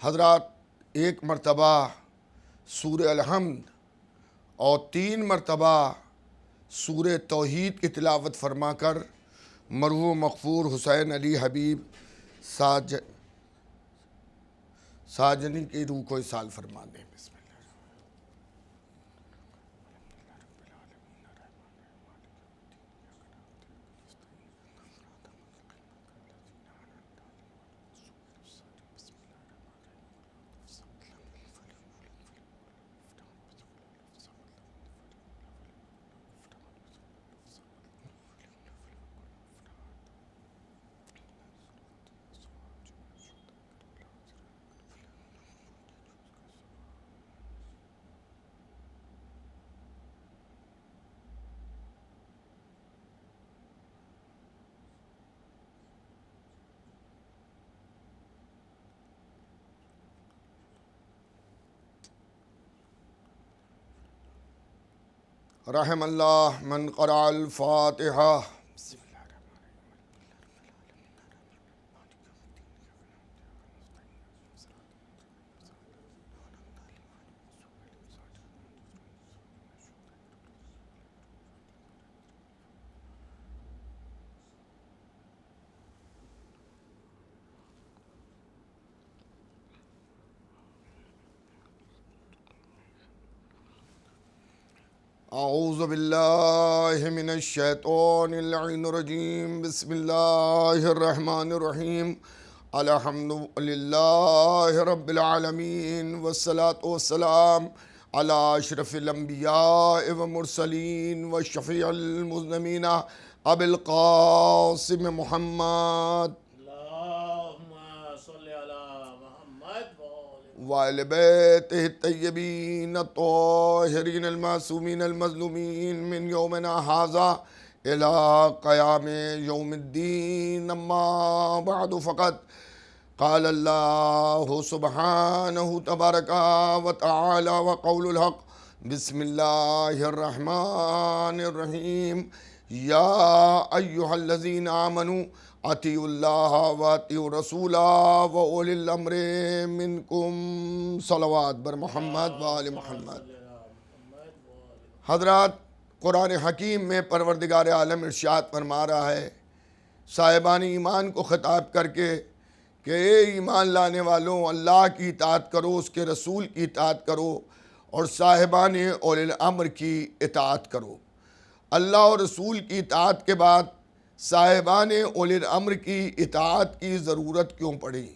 حضرات ایک مرتبہ سورہ الحمد اور 3 مرتبہ سورہ توحید کی تلاوت فرما کر مرحوم مغفور حسین علی حبیب ساجنی کی روح کو اصال فرما دیں۔ بسم اللہ۔ رحم اللہ من قرأ الفاتحہ۔ اعوذ باللہ من الشیطان اللعین الرجیم۔ بسم اللہ الرحمن الرحیم۔ الحمد للہ رب العالمین والصلاة والسلام علی اشرف الانبیاء والمرسلین والشفیع المذنبین ابی القاسم محمد وآل بیتہ الطیبین الطاہرین المعصومین المظلومین من یومنا ھذا الی قیام یوم الدین۔ اما بعد فقط قال اللہ سبحانہ تبارک و تعالی وقول الحق۔ بسم اللہ الرحمن الرحیم۔ یا ایہا الذین آمنوا اطیعوا اللہ و اطیعوا الرسول و اولی الامر منکم۔ صلوات بر محمد و آل محمد۔ حضرات قرآن حکیم میں پروردگار عالم ارشاد فرما رہا ہے صاحبان ایمان کو خطاب کر کے کہ اے ایمان لانے والوں، اللہ کی اطاعت کرو، اس کے رسول کی اطاعت کرو اور صاحبان اولی الامر کی اطاعت کرو۔ اللہ اور رسول کی اطاعت کے بعد صاحبان اولی الامر کی اطاعت کی ضرورت کیوں پڑی،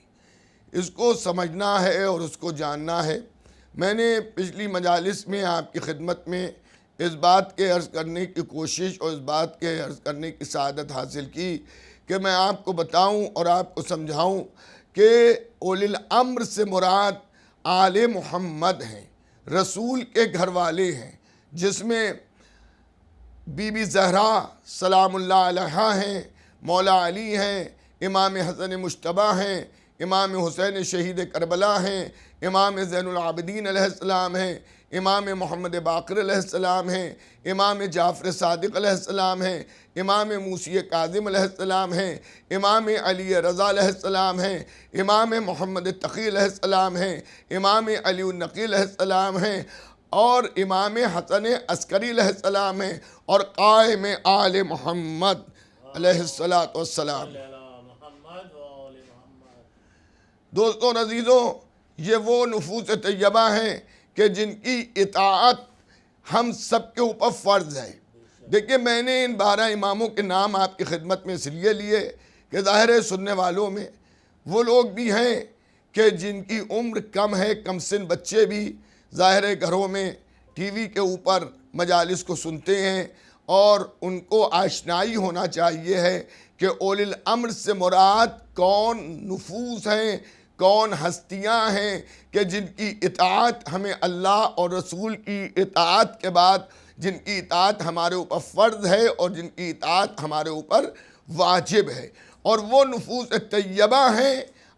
اس کو سمجھنا ہے اور اس کو جاننا ہے۔ میں نے پچھلی مجالس میں آپ کی خدمت میں اس بات کے عرض کرنے کی کوشش اور اس بات کے عرض کرنے کی سعادت حاصل کی کہ میں آپ کو بتاؤں اور آپ کو سمجھاؤں کہ اولی الامر سے مراد آل محمد ہیں، رسول کے گھر والے ہیں، جس میں بی بی زہرا سلام اللہ علیہا ہیں، مولا علی ہیں، امام حسن مجتبیٰ ہیں، امام حسین شہید کربلا ہیں، امام زین العابدین علیہ السلام ہیں، امام محمد باقر علیہ السلام ہیں، امام جعفر صادق علیہ السلام ہیں، امام موسی کاظم علیہ السلام ہیں، امام علی رضا علیہ السلام ہیں، امام محمد تقی علیہ السلام ہیں، امام علی النقی علیہ السلام ہیں اور امام حسن عسکری علیہ السلام ہیں اور قائم آل محمد علیہ السلام۔ دوستوں عزیزوں، یہ وہ نفوس طیبہ ہیں کہ جن کی اطاعت ہم سب کے اوپر فرض ہے۔ دیکھیں، میں نے ان 12 اماموں کے نام آپ کی خدمت میں اس لیے لیے کہ ظاہر ہے سننے والوں میں وہ لوگ بھی ہیں کہ جن کی عمر کم ہے، کم سن بچے بھی ظاہر گھروں میں ٹی وی کے اوپر مجالس کو سنتے ہیں اور ان کو آشنائی ہونا چاہیے ہے کہ اولی الامر سے مراد کون نفوس ہیں، کون ہستیاں ہیں کہ جن کی اطاعت ہمیں اللہ اور رسول کی اطاعت کے بعد جن کی اطاعت ہمارے اوپر فرض ہے اور جن کی اطاعت ہمارے اوپر واجب ہے، اور وہ نفوس طیبہ ہیں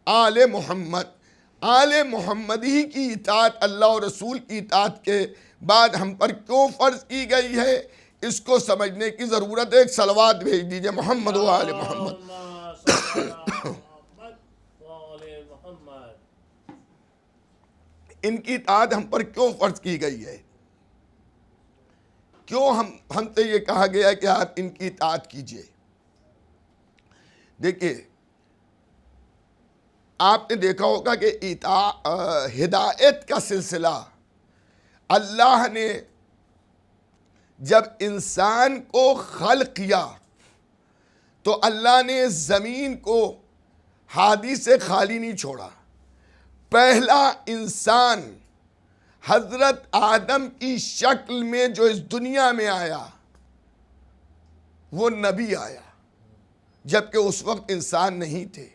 آل محمد۔ آل محمد ہی کی اطاعت اللہ اور رسول کی اطاعت کے بعد ہم پر کیوں فرض کی گئی ہے، اس کو سمجھنے کی ضرورت ہے۔ ایک صلوات بھیج دیجئے محمد و آل محمد۔ ان کی اطاعت ہم پر کیوں فرض کی گئی ہے؟ کیوں ہم سے یہ کہا گیا کہ آپ ان کی اطاعت کیجئے؟ دیکھیے، آپ نے دیکھا ہوگا کہ ہدایت کا سلسلہ اللہ نے جب انسان کو خلق کیا تو اللہ نے زمین کو ہادی سے خالی نہیں چھوڑا. پہلا انسان حضرت آدم کی شکل میں جو اس دنیا میں آیا وہ نبی آیا، جبکہ اس وقت انسان نہیں تھے.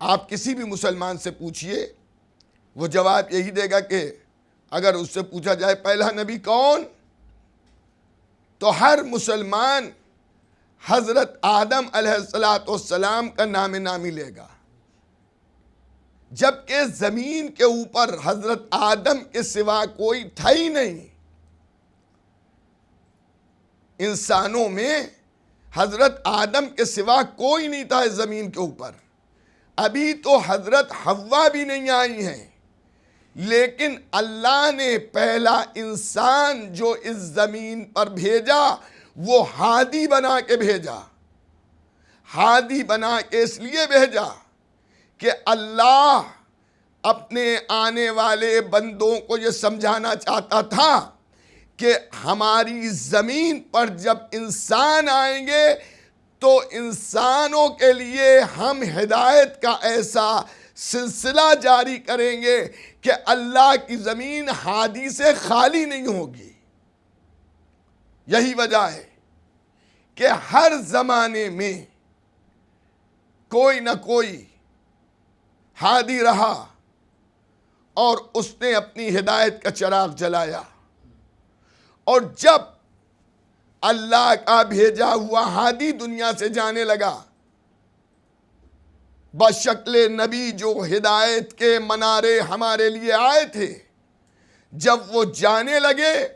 آپ کسی بھی مسلمان سے پوچھئے، وہ جواب یہی دے گا کہ اگر اس سے پوچھا جائے پہلا نبی کون، تو ہر مسلمان حضرت آدم علیہ السلام کا نام نامی لے گا. جبکہ زمین کے اوپر حضرت آدم کے سوا کوئی تھا ہی نہیں. انسانوں میں حضرت آدم کے سوا کوئی نہیں تھا اس زمین کے اوپر. ابھی تو حضرت حوا بھی نہیں آئی ہیں، لیکن اللہ نے پہلا انسان جو اس زمین پر بھیجا وہ ہادی بنا کے بھیجا. ہادی بنا کے اس لیے بھیجا کہ اللہ اپنے آنے والے بندوں کو یہ سمجھانا چاہتا تھا کہ ہماری زمین پر جب انسان آئیں گے تو انسانوں کے لیے ہم ہدایت کا ایسا سلسلہ جاری کریں گے کہ اللہ کی زمین ہادی سے خالی نہیں ہوگی. یہی وجہ ہے کہ ہر زمانے میں کوئی نہ کوئی ہادی رہا اور اس نے اپنی ہدایت کا چراغ جلایا. اور جب اللہ کا بھیجا ہوا ہادی دنیا سے جانے لگا، بشکل نبی جو ہدایت کے منارے ہمارے لیے آئے تھے، جب وہ جانے لگے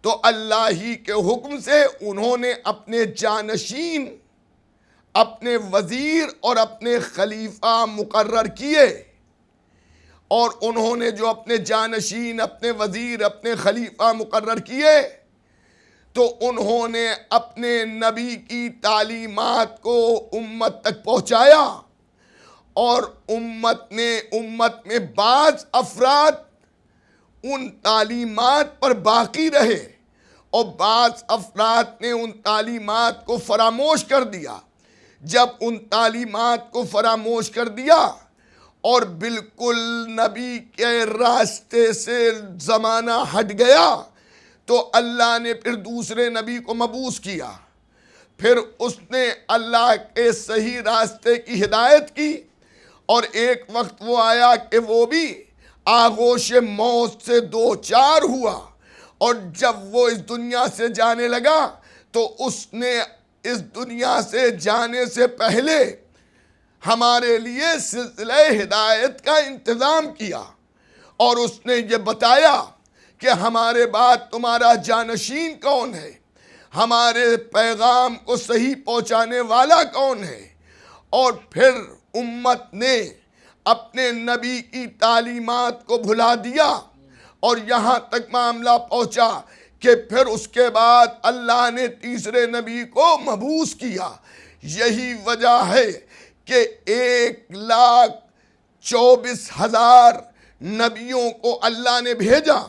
تو اللہ ہی کے حکم سے انہوں نے اپنے جانشین، اپنے وزیر اور اپنے خلیفہ مقرر کیے. اور انہوں نے جو اپنے جانشین، اپنے وزیر، اپنے خلیفہ مقرر کیے تو انہوں نے اپنے نبی کی تعلیمات کو امت تک پہنچایا. اور امت میں بعض افراد ان تعلیمات پر باقی رہے اور بعض افراد نے ان تعلیمات کو فراموش کر دیا. جب ان تعلیمات کو فراموش کر دیا اور بالکل نبی کے راستے سے زمانہ ہٹ گیا تو اللہ نے پھر دوسرے نبی کو مبعوث کیا. پھر اس نے اللہ کے صحیح راستے کی ہدایت کی. اور ایک وقت وہ آیا کہ وہ بھی آغوش موت سے دوچار ہوا. اور جب وہ اس دنیا سے جانے لگا تو اس نے اس دنیا سے جانے سے پہلے ہمارے لیے سلسلہ ہدایت کا انتظام کیا. اور اس نے یہ بتایا کہ ہمارے بعد تمہارا جانشین کون ہے، ہمارے پیغام کو صحیح پہنچانے والا کون ہے. اور پھر امت نے اپنے نبی کی تعلیمات کو بھلا دیا اور یہاں تک معاملہ پہنچا کہ پھر اس کے بعد اللہ نے تیسرے نبی کو مبعوث کیا. یہی وجہ ہے کہ 1,24,000 نبیوں کو اللہ نے بھیجا،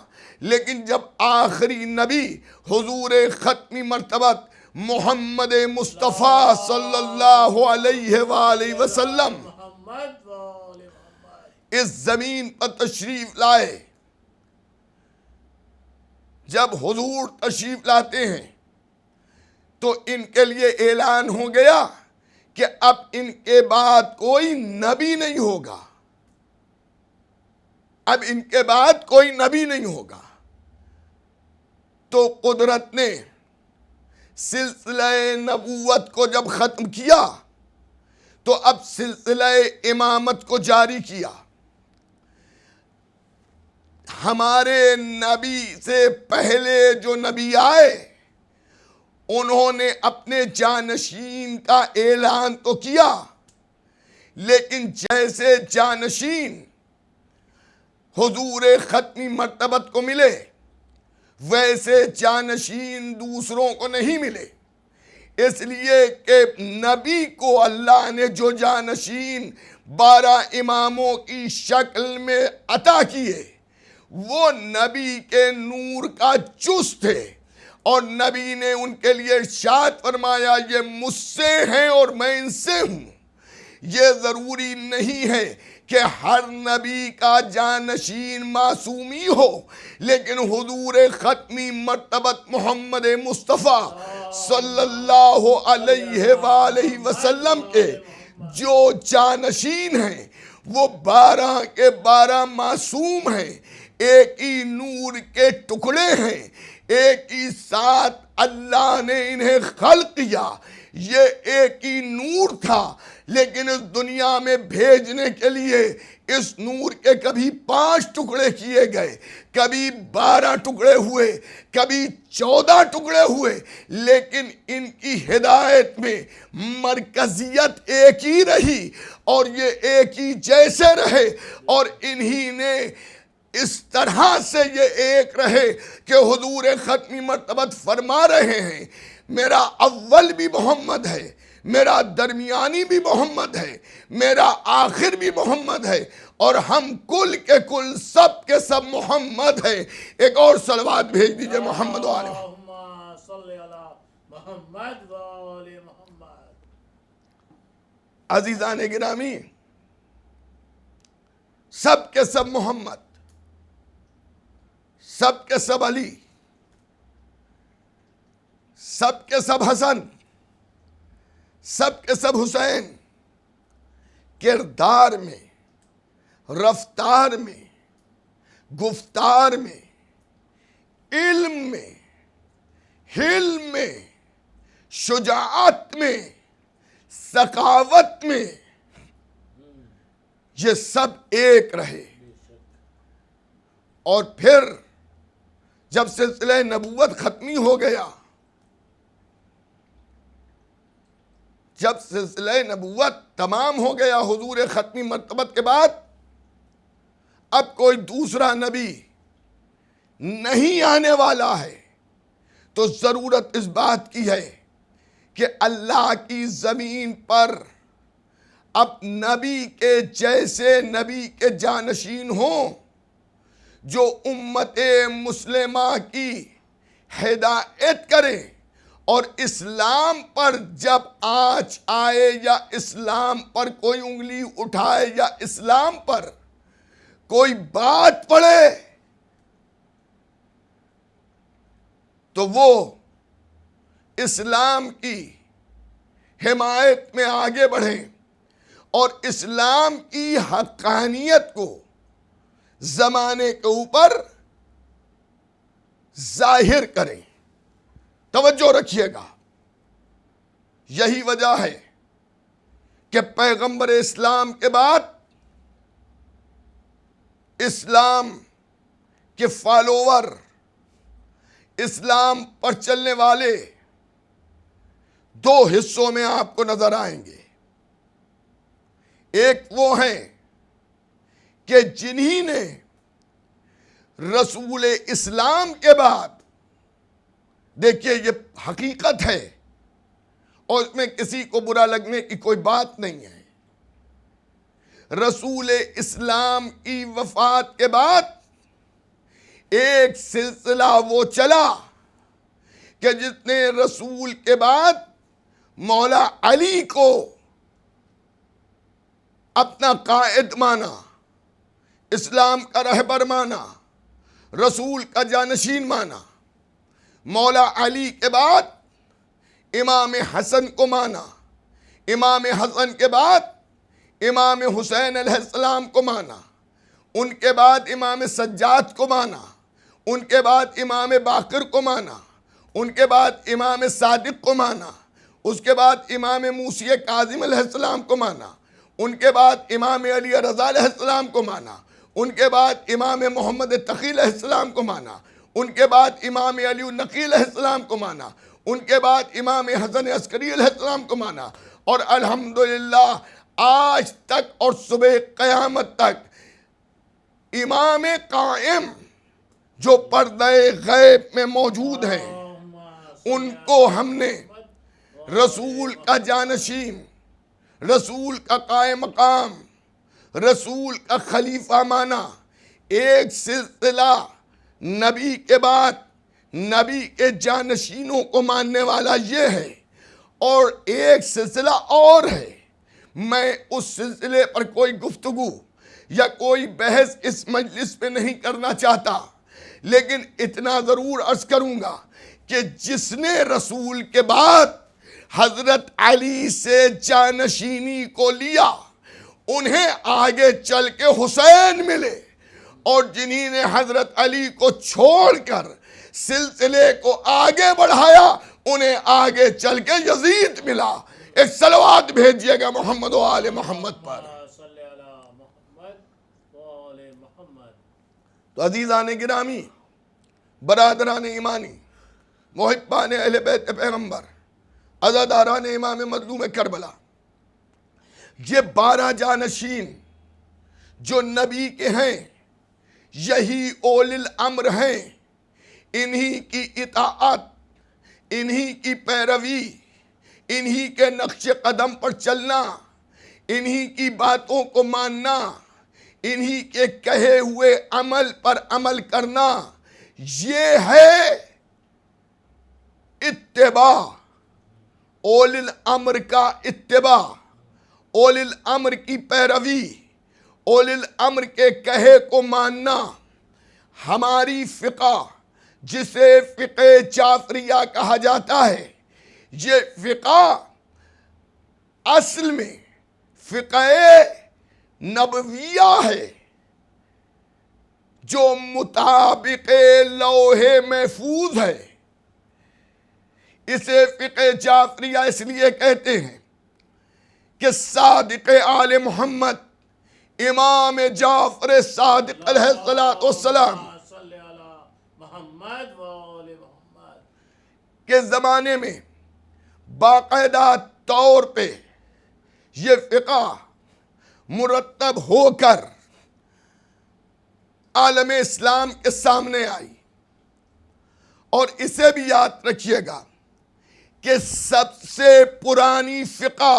لیکن جب آخری نبی حضور ختمی مرتبت محمد مصطفیٰ صلی اللہ علیہ وآلہ وسلم اس زمین پر تشریف لائے، جب حضور تشریف لاتے ہیں تو ان کے لیے اعلان ہو گیا کہ اب ان کے بعد کوئی نبی نہیں ہوگا. اب ان کے بعد کوئی نبی نہیں ہوگا. تو قدرت نے سلسلہ نبوت کو جب ختم کیا تو اب سلسلہ امامت کو جاری کیا. ہمارے نبی سے پہلے جو نبی آئے انہوں نے اپنے جانشین کا اعلان تو کیا، لیکن جیسے جانشین حضور ختمی مرتبت کو ملے ویسے جانشین دوسروں کو نہیں ملے، اس لیے کہ نبی کو اللہ نے جو جانشین 12 اماموں کی شکل میں عطا کیے وہ نبی کے نور کا جز تھے، اور نبی نے ان کے لیے ارشاد فرمایا یہ مجھ سے ہیں اور میں ان سے ہوں۔ یہ ضروری نہیں ہے کہ ہر نبی کا جانشین معصومی ہو، لیکن حضور ختمی مرتبت محمد مصطفیٰ صلی اللہ علیہ وآلہ وسلم کے جو جانشین ہیں وہ 12 کے 12 معصوم ہیں، ایک ہی نور کے ٹکڑے ہیں، ایک ہی ساتھ اللہ نے انہیں خلق کیا، یہ ایک ہی نور تھا، لیکن اس دنیا میں بھیجنے کے لیے اس نور کے کبھی 5 ٹکڑے کیے گئے، کبھی 12 ٹکڑے ہوئے، کبھی 14 ٹکڑے ہوئے، لیکن ان کی ہدایت میں مرکزیت ایک ہی رہی اور یہ ایک ہی جیسے رہے، اور انہی نے اس طرح سے یہ ایک رہے کہ حضور ختمی مرتبت فرما رہے ہیں میرا اول بھی محمد ہے، میرا درمیانی بھی محمد ہے، میرا آخر بھی محمد ہے، اور ہم کل کے کل سب کے سب محمد ہیں۔ ایک اور صلوات بھیج دیجئے محمد و آل محمد۔ عزیزان گرامی، سب کے سب محمد، سب کے سب علی، سب کے سب حسن، سب کے سب حسین، کردار میں، رفتار میں، گفتار میں، علم میں، حلم میں، شجاعت میں، سخاوت میں، یہ سب ایک رہے۔ اور پھر جب سلسلہ نبوت ختمی ہو گیا، جب سلسلہ نبوت تمام ہو گیا حضور ختمی مرتبت کے بعد، اب کوئی دوسرا نبی نہیں آنے والا ہے، تو ضرورت اس بات کی ہے کہ اللہ کی زمین پر اب نبی کے جیسے نبی کے جانشین ہوں جو امت مسلمہ کی ہدایت کریں، اور اسلام پر جب آنچ آئے یا اسلام پر کوئی انگلی اٹھائے یا اسلام پر کوئی بات پڑے تو وہ اسلام کی حمایت میں آگے بڑھیں اور اسلام کی حقانیت کو زمانے کے اوپر ظاہر کریں۔ توجہ رکھیے گا، یہی وجہ ہے کہ پیغمبر اسلام کے بعد اسلام کے فالوور، اسلام پر چلنے والے 2 حصوں میں آپ کو نظر آئیں گے۔ ایک وہ ہیں کہ جنہی نے رسول اسلام کے بعد، دیکھیے یہ حقیقت ہے اور اس میں کسی کو برا لگنے کی کوئی بات نہیں ہے، رسول اسلام کی وفات کے بعد ایک سلسلہ وہ چلا کہ جس نے رسول کے بعد مولا علی کو اپنا قائد مانا، اسلام کا رہبر مانا، رسول کا جانشین مانا، مولا علی کے بعد امام حسن کو مانا، امام حسن کے بعد امام حسین علیہ السلام کو مانا، ان کے بعد امام سجاد کو مانا، ان کے بعد امام باقر کو مانا، ان کے بعد امام صادق کو مانا، اس کے بعد امام موسی کاظم علیہ السلام کو مانا، ان کے بعد امام علی رضا علیہ السلام کو مانا، ان کے بعد امام محمد تقی علیہ السلام کو مانا، ان کے بعد امام علی النقی علیہ السلام کو مانا، ان کے بعد امام حسن عسکری علیہ السلام کو مانا، اور الحمدللہ آج تک اور صبح قیامت تک امام قائم جو پردہ غیب میں موجود ہیں، ان کو ہم نے رسول کا جانشین، رسول کا قائم مقام، رسول کا خلیفہ مانا۔ ایک سلسلہ نبی کے بعد نبی کے جانشینوں کو ماننے والا یہ ہے، اور ایک سلسلہ اور ہے۔ میں اس سلسلے پر کوئی گفتگو یا کوئی بحث اس مجلس پہ نہیں کرنا چاہتا، لیکن اتنا ضرور عرض کروں گا کہ جس نے رسول کے بعد حضرت علی سے جانشینی کو لیا، انہیں آگے چل کے حسین ملے، اور جنہی نے حضرت علی کو چھوڑ کر سلسلے کو آگے بڑھایا، انہیں آگے چل کے یزید ملا۔ ایک صلوات بھیجیے گا محمد و آل محمد پر۔ تو عزیزان گرامی، برادران ایمانی، محبان اہل بیت پیغمبر، عزاداران امام مظلوم کربلا، یہ 12 جانشین جو نبی کے ہیں، یہی اولی الامر ہیں۔ انہی کی اطاعت، انہی کی پیروی، انہی کے نقش قدم پر چلنا، انہی کی باتوں کو ماننا، انہی کے کہے ہوئے عمل پر عمل کرنا، یہ ہے اتباع، اولی الامر کا اتباع، اولی الامر کی پیروی، اولی الامر کے کہے کو ماننا۔ ہماری فقہ، جسے فقہ جعفریہ کہا جاتا ہے، یہ فقہ اصل میں فقہ نبویہ ہے، جو مطابق لوح محفوظ ہے۔ اسے فقہ جعفریہ اس لیے کہتے ہیں کہ صادق آل محمد امام جعفر صادق علیہ السلام کے زمانے میں باقاعدہ طور پہ یہ فقہ مرتب ہو کر عالم اسلام کے سامنے آئی۔ اور اسے بھی یاد رکھیے گا کہ سب سے پرانی فقہ،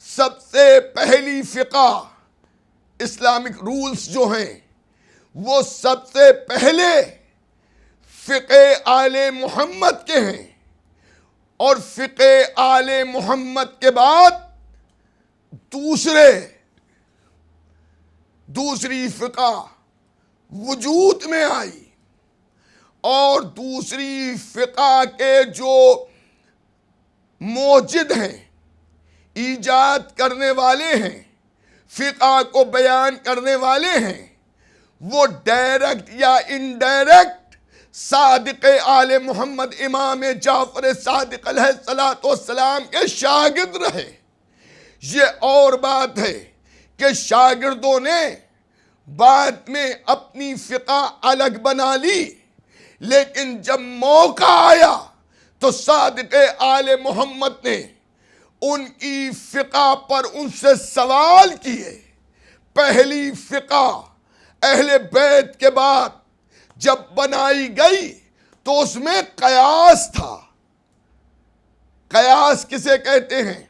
سب سے پہلی فقہ، اسلامک رولز جو ہیں، وہ سب سے پہلے فقہ آل محمد کے ہیں، اور فقہ آل محمد کے بعد دوسری فقہ وجود میں آئی، اور دوسری فقہ کے جو موجد ہیں، ایجاد کرنے والے ہیں، فقہ کو بیان کرنے والے ہیں، وہ ڈائریکٹ یا انڈائریکٹ صادق آل محمد امام جعفر صادق علیہ السلام کے شاگرد رہے۔ یہ اور بات ہے کہ شاگردوں نے بعد میں اپنی فقہ الگ بنا لی، لیکن جب موقع آیا تو صادق آل محمد نے ان کی فقہ پر ان سے سوال کیے۔ پہلی فقہ اہل بیت کے بعد جب بنائی گئی تو اس میں قیاس تھا۔ قیاس کسے کہتے ہیں؟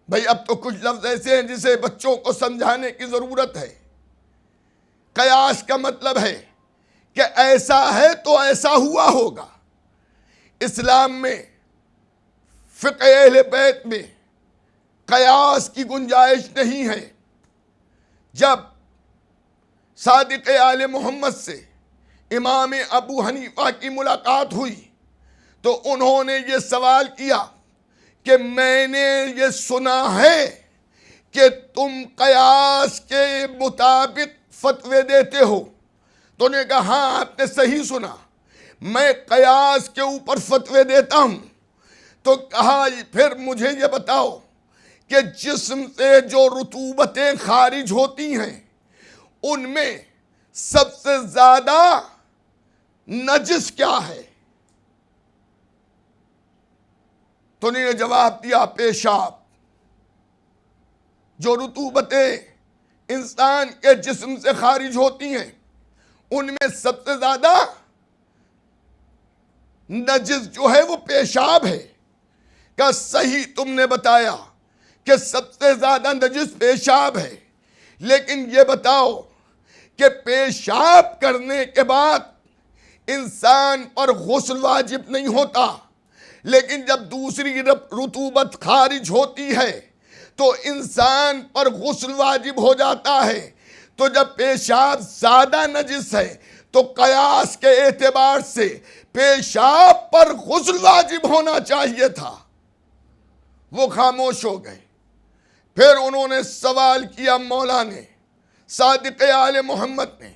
بھئی اب تو کچھ لفظ ایسے ہیں جسے بچوں کو سمجھانے کی ضرورت ہے۔ قیاس کا مطلب ہے کہ ایسا ہے تو ایسا ہوا ہوگا۔ اسلام میں، فقہ اہل بیت میں قیاس کی گنجائش نہیں ہے۔ جب صادق آل محمد سے امام ابو حنیفہ کی ملاقات ہوئی تو انہوں نے یہ سوال کیا کہ میں نے یہ سنا ہے کہ تم قیاس کے مطابق فتوے دیتے ہو۔ تو انہوں نے کہا ہاں آپ نے صحیح سنا، میں قیاس کے اوپر فتوے دیتا ہوں۔ تو کہا پھر مجھے یہ بتاؤ کہ جسم سے جو رطوبتیں خارج ہوتی ہیں ان میں سب سے زیادہ نجس کیا ہے؟ تو انہوں نے جواب دیا پیشاب۔ جو رطوبتیں انسان کے جسم سے خارج ہوتی ہیں ان میں سب سے زیادہ نجس جو ہے وہ پیشاب ہے. کہ صحیح تم نے بتایا کہ سب سے زیادہ نجس پیشاب ہے، لیکن یہ بتاؤ کہ پیشاب کرنے کے بعد انسان پر غسل واجب نہیں ہوتا، لیکن جب دوسری رطوبت خارج ہوتی ہے تو انسان پر غسل واجب ہو جاتا ہے. تو جب پیشاب زیادہ نجس ہے تو قیاس کے اعتبار سے پیشاب پر غسل واجب ہونا چاہیے تھا. وہ خاموش ہو گئے. پھر انہوں نے سوال کیا مولا نے، صادق آل محمد نے،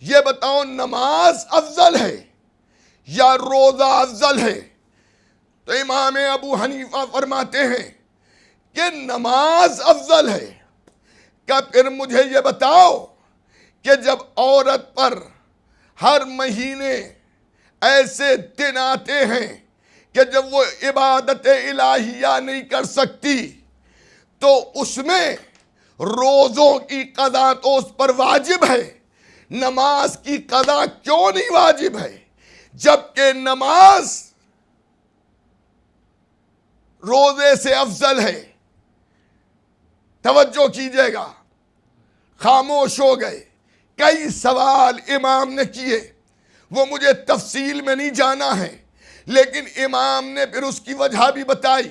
یہ بتاؤ نماز افضل ہے یا روزہ افضل ہے؟ تو امام ابو حنیفہ فرماتے ہیں کہ نماز افضل ہے. کہ پھر مجھے یہ بتاؤ کہ جب عورت پر ہر مہینے ایسے دن آتے ہیں کہ جب وہ عبادت الہیہ نہیں کر سکتی تو اس میں روزوں کی قضا تو اس پر واجب ہے، نماز کی قضا کیوں نہیں واجب ہے؟ جبکہ نماز روزے سے افضل ہے. توجہ کیجئے گا. خاموش ہو گئے. کئی سوال امام نے کیے، وہ مجھے تفصیل میں نہیں جانا ہے، لیکن امام نے پھر اس کی وجہ بھی بتائی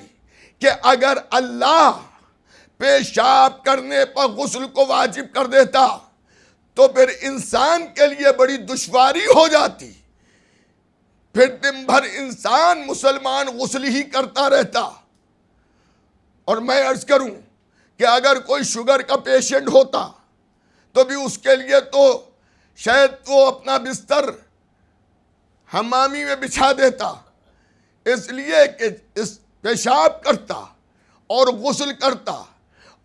کہ اگر اللہ پیشاب کرنے پر غسل کو واجب کر دیتا تو پھر انسان کے لیے بڑی دشواری ہو جاتی. پھر دن بھر انسان مسلمان غسل ہی کرتا رہتا. اور میں عرض کروں کہ اگر کوئی شوگر کا پیشنٹ ہوتا تو بھی اس کے لیے تو شاید وہ اپنا بستر حمامی میں بچھا دیتا، اس لیے کہ اس پیشاب کرتا اور غسل کرتا.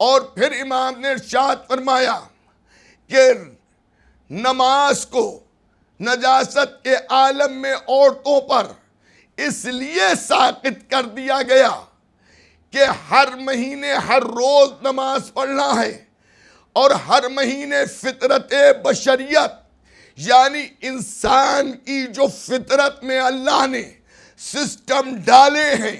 اور پھر امام نے ارشاد فرمایا کہ نماز کو نجاست کے عالم میں عورتوں پر اس لیے ساقط کر دیا گیا کہ ہر مہینے ہر روز نماز پڑھنا ہے، اور ہر مہینے فطرت بشریت یعنی انسان کی جو فطرت میں اللہ نے سسٹم ڈالے ہیں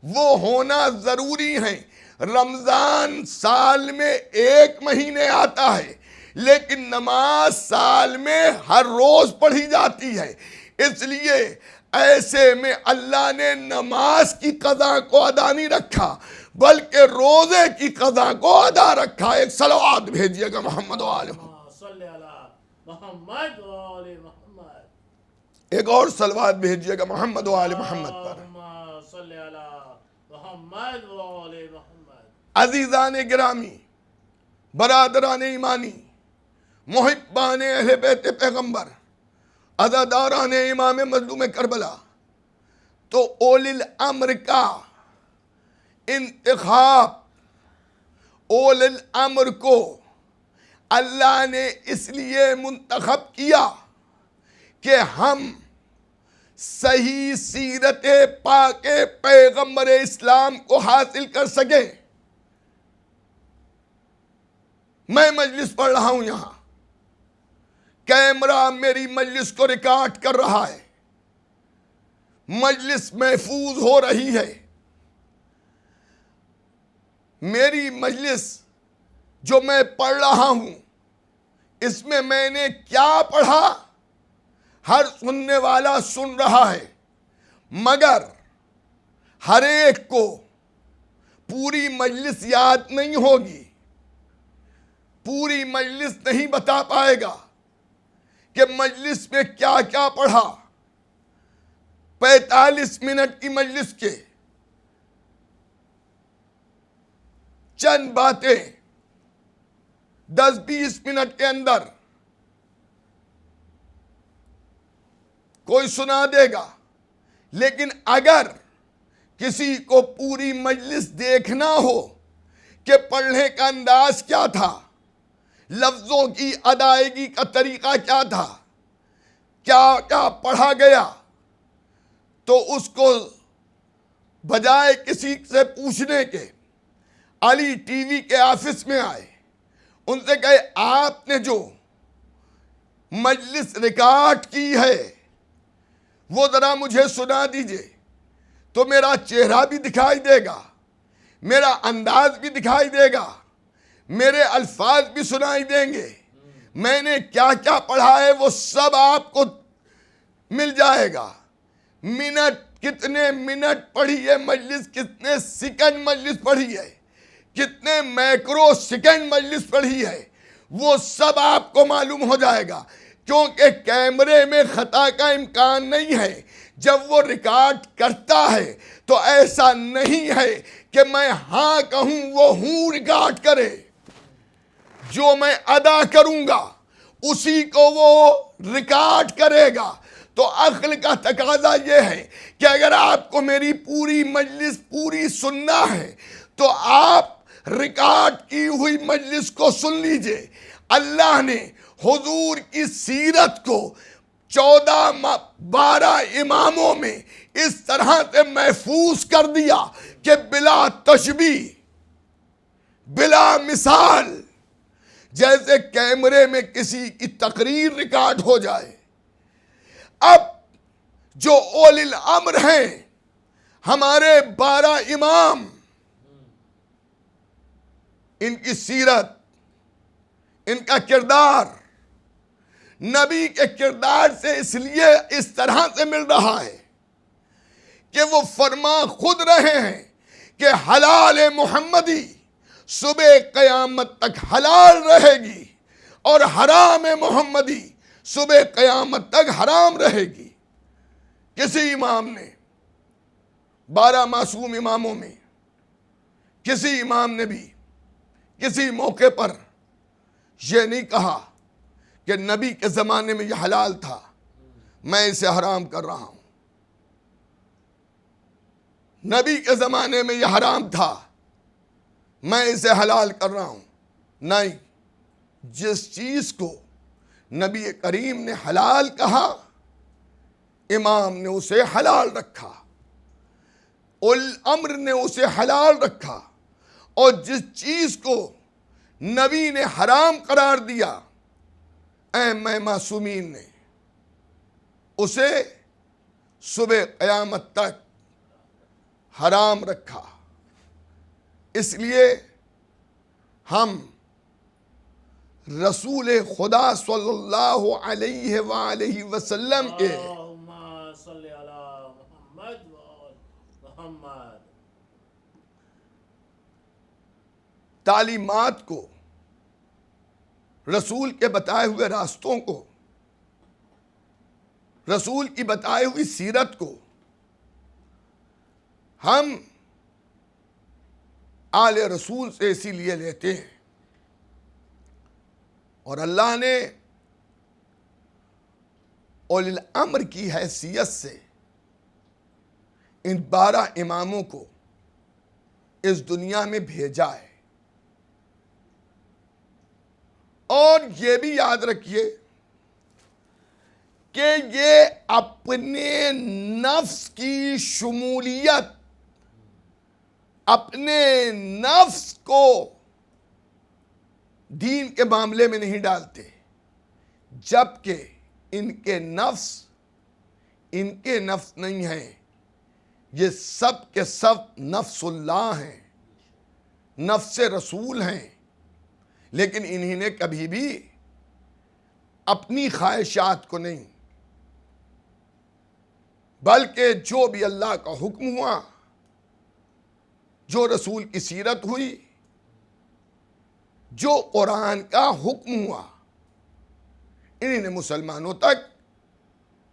وہ ہونا ضروری ہیں. رمضان سال میں ایک مہینے آتا ہے لیکن نماز سال میں ہر روز پڑھی جاتی ہے. اس لیے ایسے میں اللہ نے نماز کی قضا کو ادا نہیں رکھا بلکہ روزے کی قضا کو ادا رکھا. ایک صلوات بھیجیے گا محمد و آل محمد. ایک اور صلوات بھیجیے گا محمد و آل محمد پر. عزیزان گرامی، برادران ایمانی، محبان اہل بیت پیغمبر، عزاداران امام مظلوم کربلا، تو اولی الامر کا انتخاب، اولی الامر کو اللہ نے اس لیے منتخب کیا کہ ہم صحیح سیرت پاک پیغمبر اسلام کو حاصل کر سکیں. میں مجلس پڑھ رہا ہوں، یہاں کیمرہ میری مجلس کو ریکارڈ کر رہا ہے، مجلس محفوظ ہو رہی ہے. میری مجلس جو میں پڑھ رہا ہوں اس میں نے کیا پڑھا ہر سننے والا سن رہا ہے، مگر ہر ایک کو پوری مجلس یاد نہیں ہوگی، پوری مجلس نہیں بتا پائے گا کہ مجلس میں کیا کیا پڑھا. 45 منٹ کی مجلس کے چند باتیں 10-20 منٹ کے اندر کوئی سنا دے گا، لیکن اگر کسی کو پوری مجلس دیکھنا ہو کہ پڑھنے کا انداز کیا تھا، لفظوں کی ادائیگی کا طریقہ کیا تھا، کیا کیا پڑھا گیا، تو اس کو بجائے کسی سے پوچھنے کے علی ٹی وی کے آفس میں آئے، ان سے کہے آپ نے جو مجلس ریکارڈ کی ہے وہ ذرا مجھے سنا دیجئے، تو میرا چہرہ بھی دکھائی دے گا، میرا انداز بھی دکھائی دے گا، میرے الفاظ بھی سنائی دیں گے، میں نے کیا کیا پڑھا ہے وہ سب آپ کو مل جائے گا۔ منٹ کتنے منٹ پڑھی ہے مجلس، کتنے سیکنڈ مجلس پڑھی ہے، کتنے مائکرو سیکنڈ مجلس پڑھی ہے، وہ سب آپ کو معلوم ہو جائے گا، کیونکہ کیمرے میں خطا کا امکان نہیں ہے۔ جب وہ ریکارڈ کرتا ہے تو ایسا نہیں ہے کہ میں ہاں کہوں وہ ہوں ریکارڈ کرے، جو میں ادا کروں گا اسی کو وہ ریکارڈ کرے گا۔ تو عقل کا تقاضا یہ ہے کہ اگر آپ کو میری پوری مجلس پوری سننا ہے تو آپ ریکارڈ کی ہوئی مجلس کو سن لیجئے۔ اللہ نے حضور کی سیرت کو 12 اماموں میں اس طرح سے محفوظ کر دیا کہ بلا تشبیہ، بلا مثال، جیسے کیمرے میں کسی کی تقریر ریکارڈ ہو جائے۔ اب جو اولی الامر ہیں ہمارے 12 امام، ان کی سیرت، ان کا کردار نبی کے کردار سے اس لیے اس طرح سے مل رہا ہے کہ وہ فرما خود رہے ہیں کہ حلال محمدی صبح قیامت تک حلال رہے گی اور حرام محمدی صبح قیامت تک حرام رہے گی۔ کسی امام نے 12 معصوم اماموں میں کسی امام نے بھی کسی موقع پر یہ نہیں کہا کہ نبی کے زمانے میں یہ حلال تھا، میں اسے حرام کر رہا ہوں، نبی کے زمانے میں یہ حرام تھا، میں اسے حلال کر رہا ہوں۔ نہیں، جس چیز کو نبی کریم نے حلال کہا امام نے اسے حلال رکھا، الامر نے اسے حلال رکھا، اور جس چیز کو نبی نے حرام قرار دیا ائمہ معصومین نے اسے صبح قیامت تک حرام رکھا۔ اس لیے ہم رسول خدا صلی اللہ علیہ وآلہ وسلم کے اللہم صلی علی محمد محمد تعلیمات کو، رسول کے بتائے ہوئے راستوں کو، رسول کی بتائی ہوئی سیرت کو ہم آل رسول سے اسی لیے لیتے ہیں، اور اللہ نے اولی الامر کی حیثیت سے ان 12 اماموں کو اس دنیا میں بھیجا ہے۔ اور یہ بھی یاد رکھیے کہ یہ اپنے نفس کی شمولیت، اپنے نفس کو دین کے معاملے میں نہیں ڈالتے، جبکہ ان کے نفس نہیں ہیں، یہ سب کے سب نفس اللہ ہیں، نفس رسول ہیں، لیکن انہی نے کبھی بھی اپنی خواہشات کو نہیں، بلکہ جو بھی اللہ کا حکم ہوا، جو رسول کی سیرت ہوئی، جو قرآن کا حکم ہوا، انہی نے مسلمانوں تک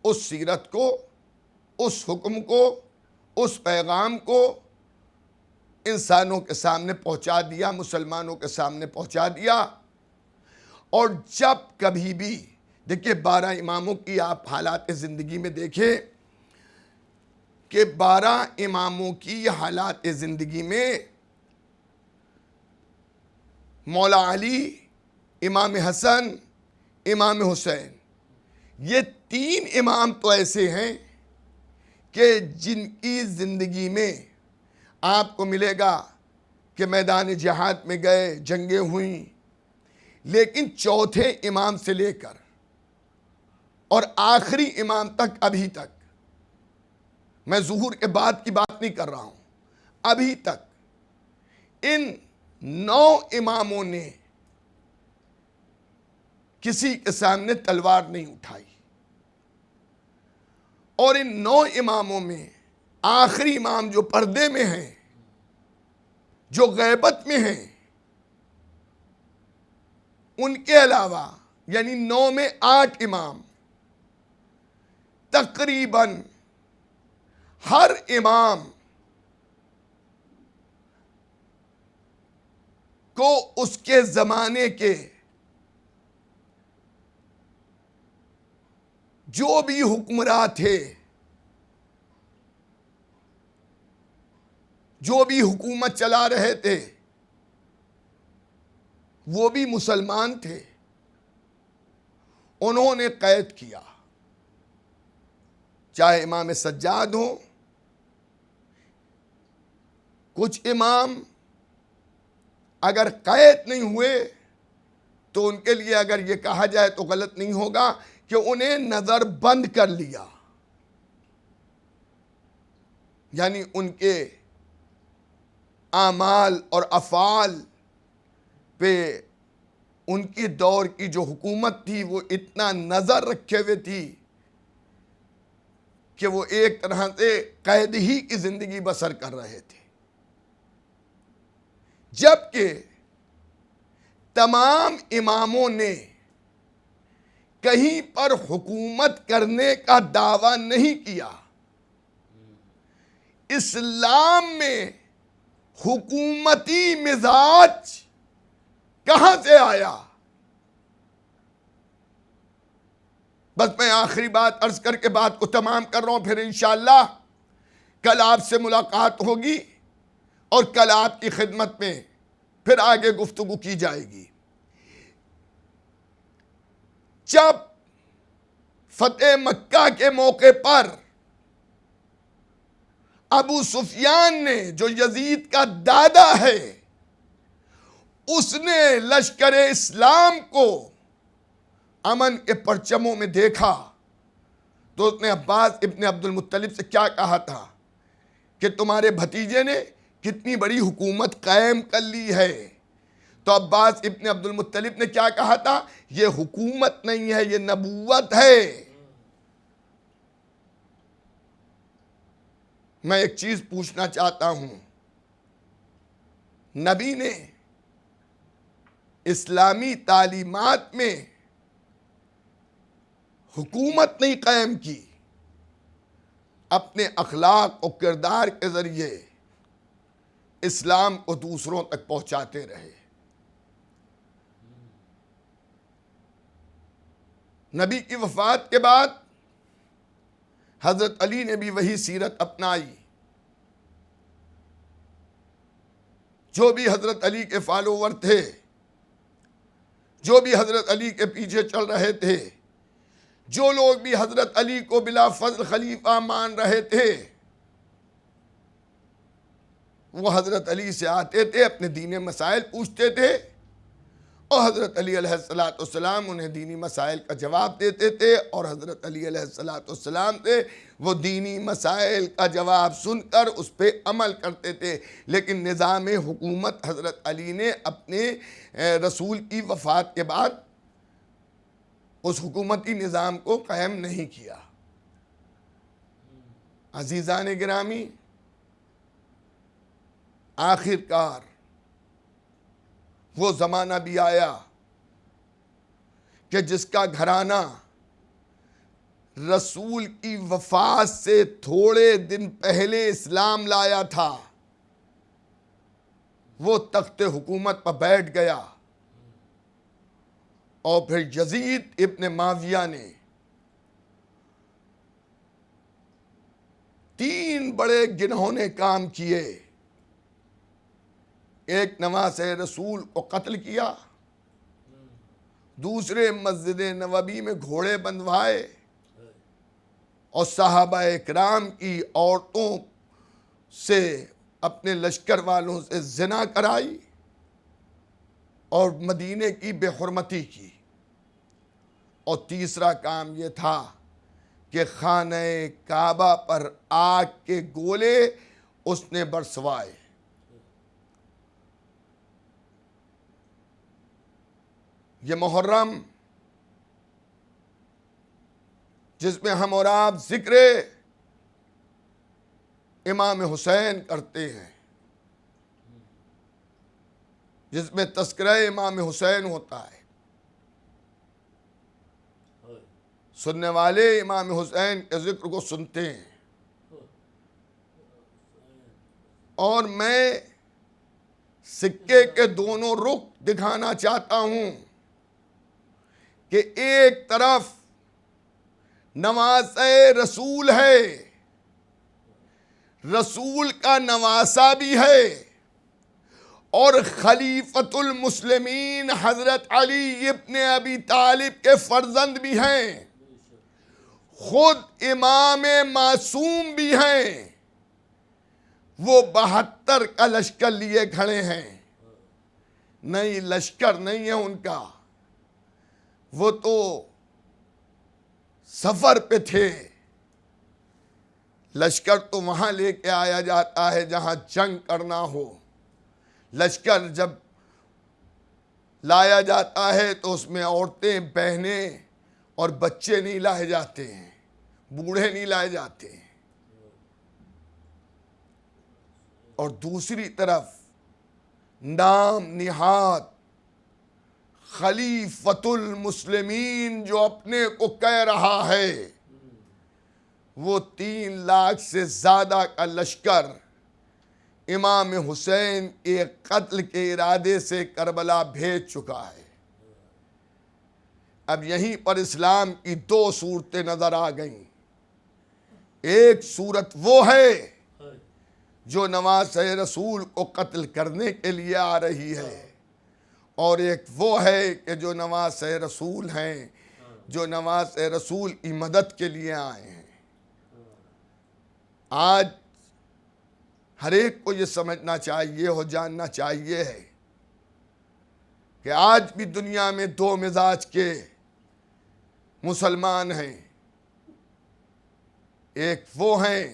اس سیرت کو، اس حکم کو، اس پیغام کو انسانوں کے سامنے پہنچا دیا، مسلمانوں کے سامنے پہنچا دیا۔ اور جب کبھی بھی دیکھیے 12 اماموں کی آپ حالات زندگی میں دیکھیں کہ 12 اماموں کی حالات زندگی میں مولا علی، امام حسن، امام حسین، یہ 3 امام تو ایسے ہیں کہ جن کی زندگی میں آپ کو ملے گا کہ میدان جہاد میں گئے، جنگیں ہوئیں، لیکن چوتھے امام سے لے کر اور آخری امام تک، ابھی تک، میں ظہور کے بعد کی بات نہیں کر رہا ہوں، ابھی تک ان 9 اماموں نے کسی کے سامنے تلوار نہیں اٹھائی، اور ان 9 اماموں میں آخری امام جو پردے میں ہیں، جو غیبت میں ہیں، ان کے علاوہ یعنی 9 میں 8 امام، تقریباً ہر امام کو اس کے زمانے کے جو بھی حکمراں تھے، جو بھی حکومت چلا رہے تھے، وہ بھی مسلمان تھے، انہوں نے قید کیا، چاہے امام سجاد ہوں، کچھ امام اگر قید نہیں ہوئے تو ان کے لیے اگر یہ کہا جائے تو غلط نہیں ہوگا کہ انہیں نظر بند کر لیا، یعنی ان کے اعمال اور افعال پہ ان کی دور کی جو حکومت تھی وہ اتنا نظر رکھے ہوئے تھی کہ وہ ایک طرح سے قید ہی کی زندگی بسر کر رہے تھے، جبکہ تمام اماموں نے کہیں پر حکومت کرنے کا دعویٰ نہیں کیا۔ اسلام میں حکومتی مزاج کہاں سے آیا؟ بس میں آخری بات عرض کر کے بات کو تمام کر رہا ہوں، پھر انشاءاللہ کل آپ سے ملاقات ہوگی اور کل آپ کی خدمت میں پھر آگے گفتگو کی جائے گی۔ جب فتح مکہ کے موقع پر ابو سفیان نے، جو یزید کا دادا ہے، اس نے لشکر اسلام کو امن کے پرچموں میں دیکھا تو اس نے عباس ابن عبد المطلب سے کیا کہا تھا کہ تمہارے بھتیجے نے کتنی بڑی حکومت قائم کر لی ہے؟ تو عباس ابن عبد المطلب نے کیا کہا تھا؟ یہ حکومت نہیں ہے، یہ نبوت ہے۔ میں ایک چیز پوچھنا چاہتا ہوں، نبی نے اسلامی تعلیمات میں حکومت نہیں قائم کی، اپنے اخلاق و کردار کے ذریعے اسلام کو دوسروں تک پہنچاتے رہے۔ نبی کی وفات کے بعد حضرت علی نے بھی وہی سیرت اپنائی، جو بھی حضرت علی کے فالوور تھے، جو بھی حضرت علی کے پیچھے چل رہے تھے، جو لوگ بھی حضرت علی کو بلا فضل خلیفہ مان رہے تھے، وہ حضرت علی سے آتے تھے، اپنے دینی مسائل پوچھتے تھے، اور حضرت علی علیہ السلام انہیں دینی مسائل کا جواب دیتے تھے، اور حضرت علی علیہ السلام سے وہ دینی مسائل کا جواب سن کر اس پہ عمل کرتے تھے۔ لیکن نظام حکومت حضرت علی نے اپنے رسول کی وفات کے بعد اس حکومتی نظام کو قائم نہیں کیا۔ عزیزان گرامی، آخر کار وہ زمانہ بھی آیا کہ جس کا گھرانہ رسول کی وفات سے تھوڑے دن پہلے اسلام لایا تھا، وہ تخت حکومت پر بیٹھ گیا، اور پھر یزید ابن معاویہ نے 3 بڑے گنہونے کام کیے۔ ایک نواز رسول کو قتل کیا، دوسرے مسجد نبوی میں گھوڑے بندھوائے، اور صحابہ اکرام کی عورتوں سے اپنے لشکر والوں سے زنا کرائی اور مدینے کی بے حرمتی کی، اور تیسرا کام یہ تھا کہ خانہ کعبہ پر آگ کے گولے اس نے برسوائے۔ یہ محرم جس میں ہم اور آپ ذکر امام حسین کرتے ہیں، جس میں تذکرہ امام حسین ہوتا ہے، سننے والے امام حسین کے ذکر کو سنتے ہیں، اور میں سکے کے دونوں رخ دکھانا چاہتا ہوں کہ ایک طرف نواسہ رسول ہے، رسول کا نواسہ بھی ہے، اور خلیفۃ المسلمین حضرت علی ابن ابی طالب کے فرزند بھی ہیں، خود امام معصوم بھی ہیں۔ وہ 72 کا لشکر لیے کھڑے ہیں، نہیں لشکر نہیں ہے ان کا، وہ تو سفر پہ تھے۔ لشکر تو وہاں لے کے آیا جاتا ہے جہاں جنگ کرنا ہو، لشکر جب لایا جاتا ہے تو اس میں عورتیں، بہنیں اور بچے نہیں لائے جاتے ہیں، بوڑھے نہیں لائے جاتے ہیں۔ اور دوسری طرف نام نہاد خلیفۃ المسلمین جو اپنے کو کہہ رہا ہے، وہ 3 لاکھ سے زیادہ کا لشکر امام حسین کے قتل کے ارادے سے کربلا بھیج چکا ہے۔ اب یہیں پر اسلام کی 2 صورتیں نظر آ گئیں۔ ایک صورت وہ ہے جو نواسہ رسول کو قتل کرنے کے لیے آ رہی ہے، اور ایک وہ ہے کہ جو نواسہ رسول ہیں، جو نواسہ رسول کی مدد کے لیے آئے ہیں۔ آج ہر ایک کو یہ سمجھنا چاہیے اور جاننا چاہیے ہے کہ آج بھی دنیا میں 2 مزاج کے مسلمان ہیں۔ ایک وہ ہیں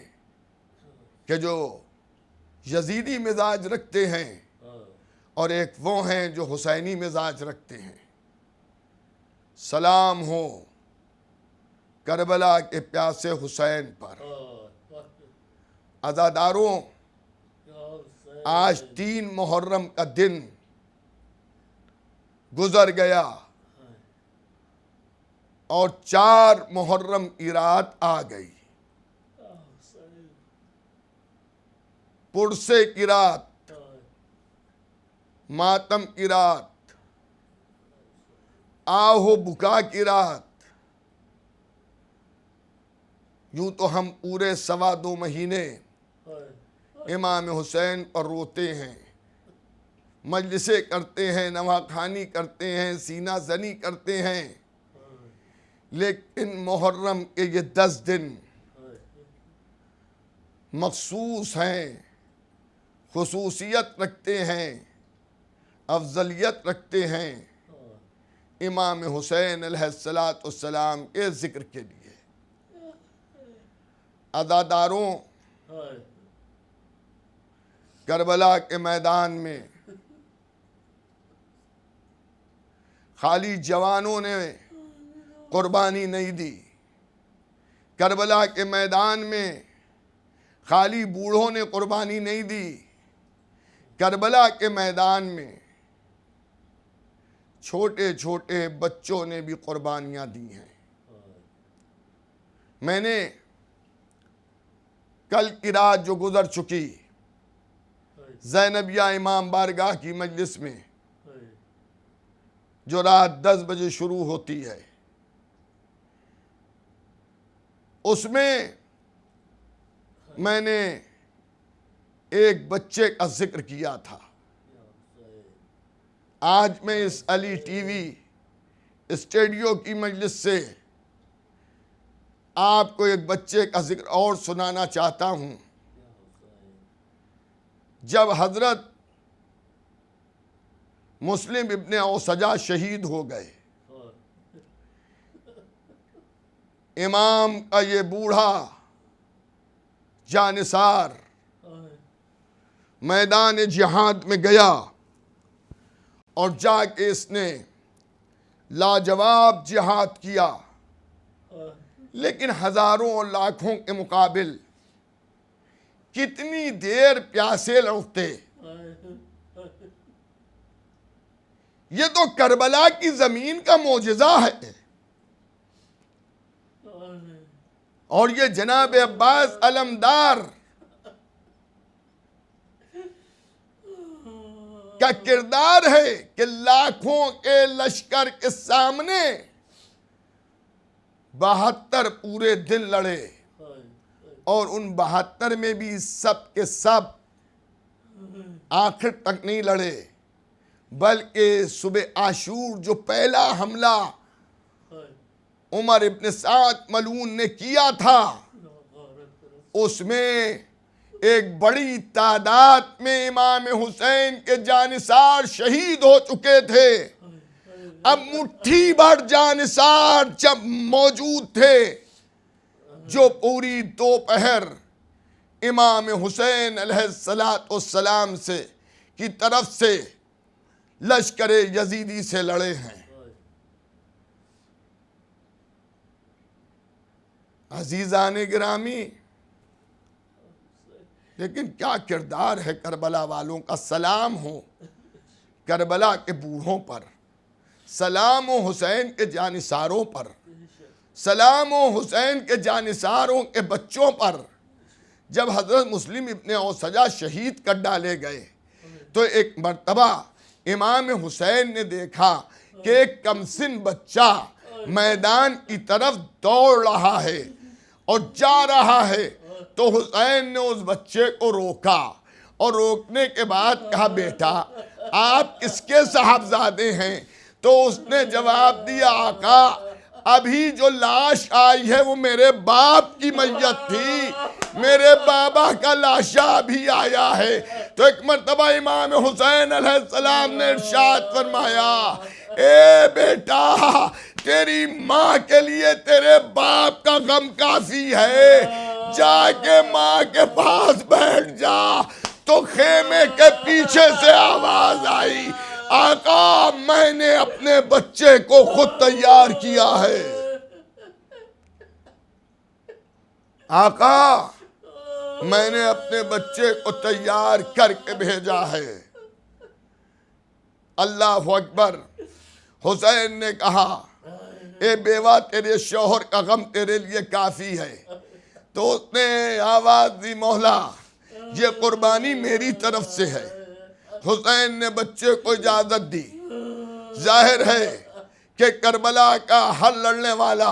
کہ جو یزیدی مزاج رکھتے ہیں، اور ایک وہ ہیں جو حسینی مزاج رکھتے ہیں۔ سلام ہو کربلا کے پیاسے حسین پر۔ عزاداروں، آج 3 محرم کا دن گزر گیا، اور 4 محرم کی رات آ گئی، پرسے کی رات، ماتم کی رات، آہو بکا کی رات۔ یوں تو ہم پورے 2.25 مہینے امام حسین پر روتے ہیں، مجلسیں کرتے ہیں، نواخوانی کرتے ہیں، سینہ زنی کرتے ہیں، لیکن محرم کے یہ 10 دن مخصوص ہیں، خصوصیت رکھتے ہیں، افضلیت رکھتے ہیں امام حسین علیہ السلام کے ذکر کے لیے۔ عزاداروں، کربلا کے میدان میں خالی جوانوں نے قربانی نہیں دی، کربلا کے میدان میں خالی بوڑھوں نے قربانی نہیں دی، کربلا کے میدان میں چھوٹے چھوٹے بچوں نے بھی قربانیاں دی ہیں۔ میں نے کل کی رات جو گزر چکی زینبیہ امام بارگاہ کی مجلس میں، جو رات 10 بجے شروع ہوتی ہے، اس میں نے ایک بچے کا ذکر کیا تھا۔ آج میں اس علی ٹی وی اسٹوڈیو کی مجلس سے آپ کو ایک بچے کا ذکر اور سنانا چاہتا ہوں۔ جب حضرت مسلم ابن اوسجہ شہید ہو گئے، امام کا یہ بوڑھا جانثار میدان جہاد میں گیا اور جا کے اس نے لاجواب جہاد کیا، لیکن ہزاروں اور لاکھوں کے مقابل کتنی دیر پیاسے لڑتے۔ یہ تو کربلا کی زمین کا معجزہ ہے، اور یہ جناب عباس علمدار کا کردار ہے کہ لاکھوں کے لشکر کے سامنے 72 پورے دن لڑے، اور ان 72 میں بھی سب کے سب آخر تک نہیں لڑے، بلکہ صبح عاشور جو پہلا حملہ عمر ابن سعد ملعون نے کیا تھا، اس میں ایک بڑی تعداد میں امام حسین کے جانثار شہید ہو چکے تھے۔ اب مٹھی بھر جانثار جب موجود تھے جو پوری دوپہر امام حسین علیہ السلام سے کی طرف سے لشکر یزیدی سے لڑے ہیں۔ عزیزان گرامی، لیکن کیا کردار ہے کربلا والوں کا۔ سلام ہو کربلا کے بوڑھوں پر، سلام ہو حسین کے جانثاروں پر، سلام ہو حسین کے جانثاروں کے بچوں پر۔ جب حضرت مسلم ابن اوسجہ شہید کر ڈالے گئے تو ایک مرتبہ امام حسین نے دیکھا کہ ایک کمسن بچہ میدان کی طرف دوڑ رہا ہے اور جا رہا ہے، تو حسین نے اس بچے کو روکا، اور روکنے کے بعد کہا بیٹا آپ کس کے صاحبزادے ہیں؟ تو اس نے جواب دیا آقا ابھی جو لاش آئی ہے وہ میرے باپ کی میت تھی، میرے بابا کا لاشا ابھی آیا ہے۔ تو ایک مرتبہ امام حسین علیہ السلام نے ارشاد فرمایا اے بیٹا تیری ماں کے لیے تیرے باپ کا غم کافی ہے، جا کے ماں کے پاس بیٹھ جا۔ تو خیمے کے پیچھے سے آواز آئی آقا میں نے اپنے بچے کو خود تیار کیا ہے، آقا میں نے اپنے بچے کو تیار کر کے بھیجا ہے۔ اللہ اکبر۔ حسین نے کہا اے بیوہ تیرے شوہر کا غم تیرے لیے کافی ہے۔ تو اس نے آواز دی مولا یہ قربانی میری طرف سے ہے۔ حسین نے بچے کو اجازت دی۔ ظاہر ہے کہ کربلا کا ہر لڑنے والا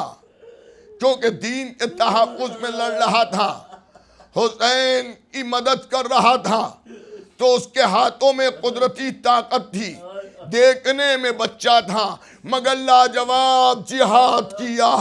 کیونکہ دین کے تحفظ میں لڑ رہا تھا، حسین کی مدد کر رہا تھا، تو اس کے ہاتھوں میں قدرتی طاقت تھی، دیکھنے میں بچہ تھا مگر لاجواب جہاد کیا۔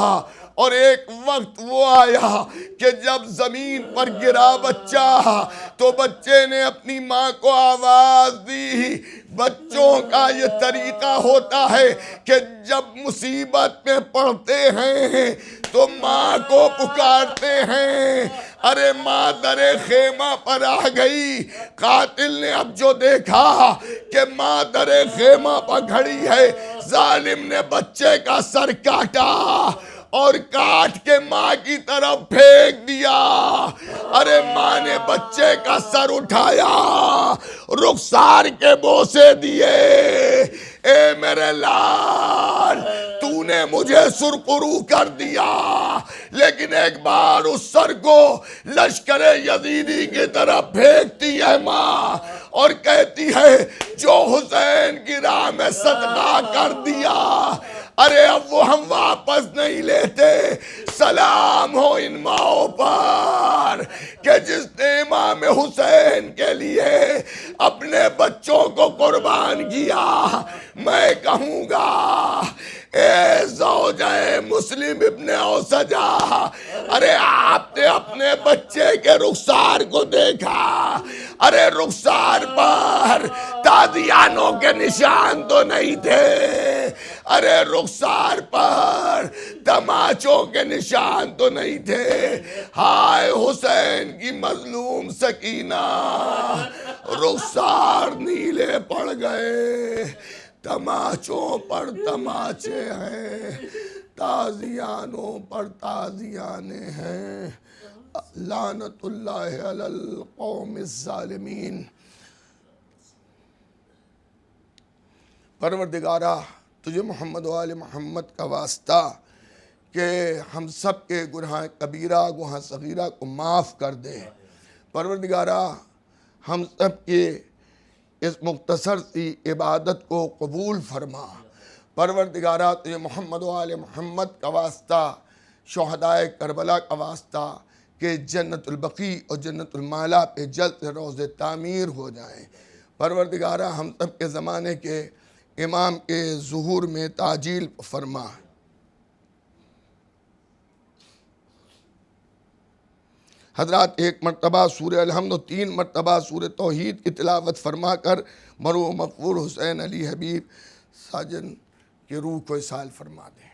اور ایک وقت وہ آیا کہ جب زمین پر گرا بچہ تو بچے نے اپنی ماں کو آواز دی۔ بچوں کا یہ طریقہ ہوتا ہے کہ جب مصیبت میں پڑتے ہیں تو ماں کو پکارتے ہیں۔ ارے ماں در خیمہ پر آ گئی۔ قاتل نے اب جو دیکھا کہ ماں در خیمہ پر کھڑی ہے، ظالم نے بچے کا سر کاٹا اور کاٹ کے ماں کی طرف پھینک دیا۔ ارے ماں نے بچے کا سر اٹھایا، رخسار کے بوسے دیے، اے میرے لال تو نے مجھے سرخرو کر دیا، لیکن ایک بار اس سر کو لشکر یزیدی کی طرف پھینکتی ہے ماں اور کہتی ہے جو حسین کی راہ میں صدقہ کر دیا ارے اب وہ ہم واپس نہیں لیتے۔ سلام ہو ان ماؤں پر کہ جس نے امام حسین کے لیے اپنے بچوں کو قربان کیا۔ میں کہوں گا اے زوجہ مسلم ابن اوسجہ، ارے آپ نے اپنے بچے کے رخسار کو دیکھا، ارے رخسار پر تازیانوں کے نشان تو نہیں تھے، ارے رخسار پر تماچوں کے نشان تو نہیں تھے، ہائے حسین کی مظلوم سکینہ، رخسار نیلے پڑ گئے، تماچوں پر تماچے ہیں، تازیانوں پر تازیانے ہیں، لعنت اللہ علی القوم الظالمین۔ پروردگارہ تجھے محمد و آل محمد کا واسطہ کہ ہم سب کے گناہ کبیرہ گناہ صغیرہ کو معاف کر دے۔ پروردگارہ ہم سب کے اس مختصر سی عبادت کو قبول فرما۔ پروردگارہ تجھے محمد و آل محمد کا واسطہ، شہدائے کربلا کا واسطہ کہ جنت البقیع اور جنت المالا پہ جلد سے روض تعمیر ہو جائیں۔ پروردگارہ ہم سب کے زمانے کے امام کے ظہور میں تعجیل فرما۔ حضرات ایک مرتبہ سورہ الحمد و 3 مرتبہ سورہ توحید کی تلاوت فرما کر مرحوم مغفور حسین علی حبیب ساجن کی روح کو اصال فرما دیں۔